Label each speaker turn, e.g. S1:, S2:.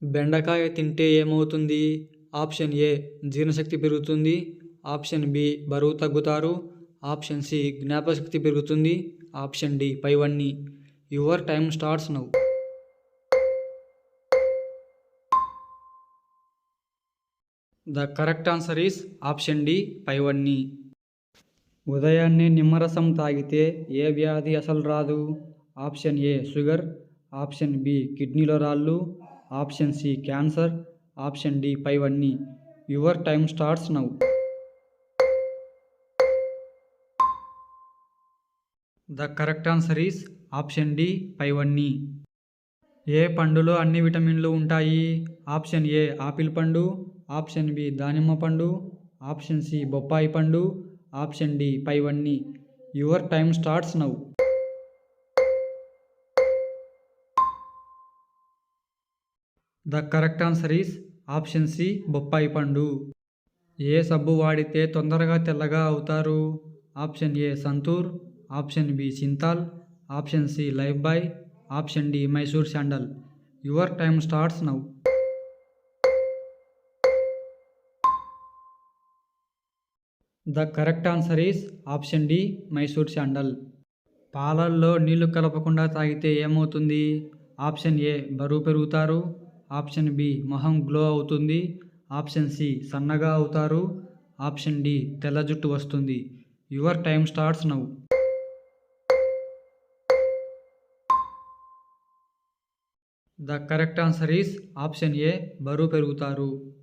S1: బెండకాయ తింటే ఏమవుతుంది? ఆప్షన్ ఏ జీర్ణశక్తి పెరుగుతుంది. ఆప్షన్ బి బరువు తగ్గుతారు. ఆప్షన్ సి జ్ఞాపకశక్తి పెరుగుతుంది. ఆప్షన్ డి పైవన్నీ. Your time starts now. The correct answer is option D పైవన్నీ. ఉదయాన్నే నిమ్మరసం తాగితే ఏ వ్యాధి అసలు రాదు? Option A sugar. Option B కిడ్నీలో రాళ్ళు. Option C cancer. Option D పైవన్నీ. Your time starts now. The correct answer is option D పైవన్నీ. ఏ పండులో అన్ని విటమిన్లు ఉంటాయి? ఆప్షన్ ఏ ఆపిల్ పండు. ఆప్షన్ బి దానిమ్మ పండు. ఆప్షన్ సి బొప్పాయి పండు. ఆప్షన్ డి పైవన్నీ. Your time starts now. The correct answer is option C బొప్పాయి పండు. ఏ సబ్బు వాడితే తొందరగా తెల్లగా అవుతారు? Option A Santoor. Option B Cinthol. Option C Lifebuoy. Option D Mysore sandal. Your time starts now. The correct answer is option D Mysore sandal. పాలల్లో నీళ్లు కలపకుండా తాగితే ఏమవుతుంది? ఆప్షన్ ఏ బరువు పెరుగుతారు. ఆప్షన్ బి మొహం గ్లో అవుతుంది. ఆప్షన్ సి సన్నగా అవుతారు. ఆప్షన్ డి తెల్ల జుట్టు వస్తుంది. Your time starts now. The correct answer is option A బరువు పెరుగుతారు.